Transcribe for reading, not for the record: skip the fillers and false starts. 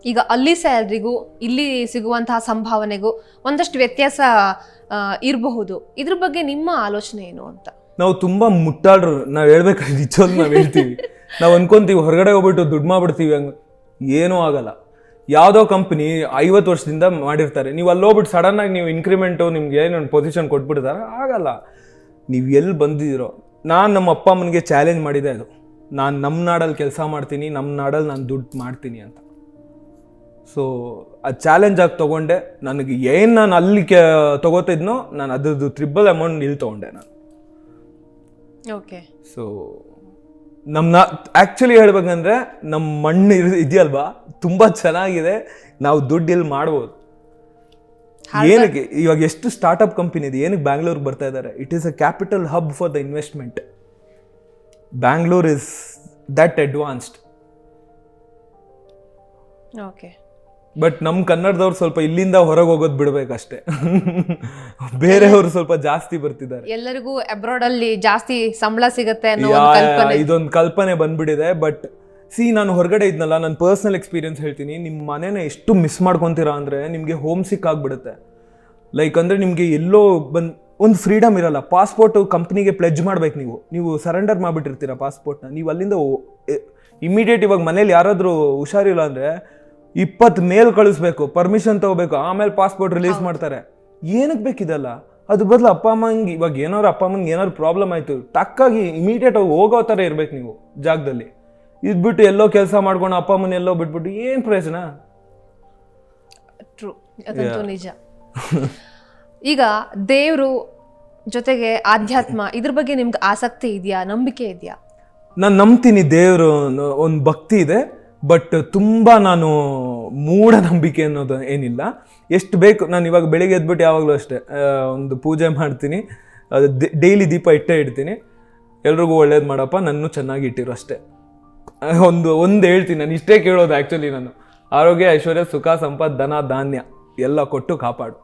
ಈಗ ಅಲ್ಲಿ ಸ್ಯಾಲ್ರಿಗೂ ಇಲ್ಲಿ ಸಿಗುವಂತಹ ಸಂಭಾವನೆಗೂ ಒಂದಷ್ಟು ವ್ಯತ್ಯಾಸ ಇರಬಹುದು. ಇದ್ರ ಬಗ್ಗೆ ನಿಮ್ಮ ಆಲೋಚನೆ ಏನು ಅಂತ? ನಾವು ತುಂಬಾ ಮುಟ್ಟಾಡ್ರು, ನಾವು ಹೇಳ್ಬೇಕಾದ್ರೆ ನಿಜವಾಗ್ಲೂ ನಾವು ಹೇಳ್ತೀವಿ. ನಾವು ಅನ್ಕೊಂತೀವಿ ಹೊರಗಡೆ ಹೋಗ್ಬಿಟ್ಟು ದುಡ್ಡು ಮಾಡ್ಬಿಡ್ತೀವಿ, ಹಂಗೆ ಏನೂ ಆಗಲ್ಲ. ಯಾವುದೋ ಕಂಪ್ನಿ 50 ವರ್ಷದಿಂದ ಮಾಡಿರ್ತಾರೆ, ನೀವು ಅಲ್ಲಿ ಹೋಗ್ಬಿಟ್ಟು ಸಡನ್ ಆಗಿ ನೀವು ಇನ್ಕ್ರಿಮೆಂಟು ನಿಮ್ಗೆ ಏನೊಂದು ಪೊಸಿಷನ್ ಕೊಟ್ಬಿಡ್ತಾರೆ, ಆಗಲ್ಲ. ನೀವು ಎಲ್ಲಿ ಬಂದಿದ್ದೀರೋ, ನಾನು ನಮ್ಮ ಅಪ್ಪ ಅಮ್ಮನಿಗೆ ಚಾಲೆಂಜ್ ಮಾಡಿದೆ ಅದು, ನಾನು ನಮ್ಮ ನಾಡಲ್ಲಿ ಕೆಲಸ ಮಾಡ್ತೀನಿ, ನಮ್ಮ ನಾಡಲ್ಲಿ ನಾನು ದುಡ್ಡು ಮಾಡ್ತೀನಿ ಅಂತ. ಸೊ ಅದು ಚಾಲೆಂಜ್ ಆಗಿ ತೊಗೊಂಡೆ. ನನಗೆ ಏನು ನಾನು ಅಲ್ಲಿ ತೊಗೋತಿದ್ನೋ ನಾನು ಅದ್ರದ್ದು ಟ್ರಿಬಲ್ ಅಮೌಂಟ್ ಇಲ್ಲಿ ತೊಗೊಂಡೆ ನಾನು. ಓಕೆ. ಸೊ ಆ್ಯಕ್ಚುಲಿ ಹೇಳ್ಬೇಕಂದ್ರೆ ನಮ್ಮ ಮಣ್ಣು ಇದೆಯಲ್ವಾ ತುಂಬ ಚೆನ್ನಾಗಿದೆ, ನಾವು ದುಡ್ಡು ಇಲ್ಲಿ ಮಾಡ್ಬೋದು. ಏನಕ್ಕೆ ಇವಾಗ ಎಷ್ಟು ಸ್ಟಾರ್ಟಪ್ ಕಂಪನಿ ಇದೆ, ಏನಕ್ಕೆ ಬ್ಯಾಂಗ್ಳೂರ್ಗೆ ಬರ್ತಾ ಇದ್ದಾರೆ? It is a capital hub for the investment. Bangalore is that advanced. Okay. But ನಮ್ಮ ಕನ್ನಡದವ್ರು ಸ್ವಲ್ಪ ಇಲ್ಲಿಂದ ಹೊರಗೆ ಹೋಗೋದು ಬಿಡ್ಬೇಕಷ್ಟೇ. ಬೇರೆಯವರು ಸ್ವಲ್ಪ ಜಾಸ್ತಿ ಬರ್ತಿದ್ದಾರೆ. ಎಲ್ಲರಿಗೂ ಅಬ್ರಾಡ್ ಅಲ್ಲಿ ಜಾಸ್ತಿ ಸಂಬಳ ಸಿಗುತ್ತೆ ಅನ್ನೋ ಒಂದು ಕಲ್ಪನೆ, ಇದೊಂದು ಕಲ್ಪನೆ ಬಂದ್ಬಿಟ್ಟಿದೆ. ಬಟ್ ನಾನು ಹೊರಗಡೆ ಇದ್ನಲ್ಲ, ನನ್ನ ಪರ್ಸನಲ್ ಎಕ್ಸ್ಪೀರಿಯನ್ಸ್ ಹೇಳ್ತೀನಿ. ನಿಮ್ಮ ಮನೇನ ಎಷ್ಟು ಮಿಸ್ ಮಾಡ್ಕೊತೀರಾ ಅಂದರೆ ನಿಮಗೆ ಹೋಮ್ ಸಿಕ್ ಆಗಿಬಿಡುತ್ತೆ. ಲೈಕ್ ಅಂದರೆ ನಿಮಗೆ ಎಲ್ಲೋ ಒಂದು ಫ್ರೀಡಮ್ ಇರಲ್ಲ. ಪಾಸ್ಪೋರ್ಟು ಕಂಪ್ನಿಗೆ ಪ್ಲೆಜ್ ಮಾಡ್ಬೇಕು, ನೀವು ಸರೆಂಡರ್ ಮಾಡಿಬಿಟ್ಟಿರ್ತೀರ ಪಾಸ್ಪೋರ್ಟ್ನ. ನೀವು ಅಲ್ಲಿಂದ ಇಮಿಡಿಯೇಟ್ ಇವಾಗ ಮನೇಲಿ ಯಾರಾದರೂ ಹುಷಾರಿಲ್ಲ ಅಂದರೆ 20 ಮೇಲ್ ಕಳಿಸ್ಬೇಕು, ಪರ್ಮಿಷನ್ ತೊಗೋಬೇಕು, ಆಮೇಲೆ ಪಾಸ್ಪೋರ್ಟ್ ರಿಲೀಸ್ ಮಾಡ್ತಾರೆ. ಏನಕ್ಕೆ ಬೇಕಿದಲ್ಲ? ಅದು ಬದಲು ಅಪ್ಪ ಅಮ್ಮಂಗೆ ಇವಾಗ ಅಪ್ಪ ಅಮ್ಮಂಗೆ ಏನಾದ್ರು ಪ್ರಾಬ್ಲಮ್ ಆಯಿತು, ಟಕ್ಕಾಗಿ ಇಮಿಡಿಯೇಟ್ ಆಗಿ ಹೋಗೋ ಥರ ಇರ್ಬೇಕು ನೀವು ಜಾಗದಲ್ಲಿ. ಇದ್ಬಿಟ್ಟು ಎಲ್ಲೋ ಕೆಲಸ ಮಾಡ್ಕೊಂಡು ಅಪ್ಪ ಅಮ್ಮನ ಎಲ್ಲೋ ಬಿಟ್ಬಿಟ್ಟು ಏನು ಪ್ರಯೋಜನ? ಟ್ರೂ, ಅದಂತೂ ನಿಜ. ಈಗ ದೇವರು ಜೊತೆಗೆ ಆಧ್ಯಾತ್ಮ, ಇದ್ರ ಬಗ್ಗೆ ನಿಮ್ಗೆ ಆಸಕ್ತಿ ಇದೆಯಾ, ನಂಬಿಕೆ ಇದೆಯಾ? ನಾನು ನಂಬ್ತೀನಿ, ದೇವರು ಒಂದು ಭಕ್ತಿ ಇದೆ. ಬಟ್ ತುಂಬ ನಾನು ಮೂಢನಂಬಿಕೆ ಅನ್ನೋದು ಏನಿಲ್ಲ. ಎಷ್ಟು ಬೇಕು ನಾನು ಇವಾಗ ಬೆಳಿಗ್ಗೆ ಎದ್ಬಿಟ್ಟು ಯಾವಾಗಲೂ ಅಷ್ಟೇ ಒಂದು ಪೂಜೆ ಮಾಡ್ತೀನಿ, ಡೈಲಿ ದೀಪ ಇಟ್ಟೇ ಇಡ್ತೀನಿ. ಎಲ್ರಿಗೂ ಒಳ್ಳೇದು ಮಾಡಪ್ಪ, ನನ್ನೂ ಚೆನ್ನಾಗಿ ಇಟ್ಟಿರು ಅಷ್ಟೇ. ಒಂದು ಹೇಳ್ತೀನಿ, ನಾನು ಇಷ್ಟೇ ಕೇಳೋದು ಆ್ಯಕ್ಚುಲಿ. ನಾನು ಆರೋಗ್ಯ, ಐಶ್ವರ್ಯ, ಸುಖ, ಸಂಪತ್ತು, ಧನ, ಧಾನ್ಯ ಎಲ್ಲ ಕೊಟ್ಟು ಕಾಪಾಡು.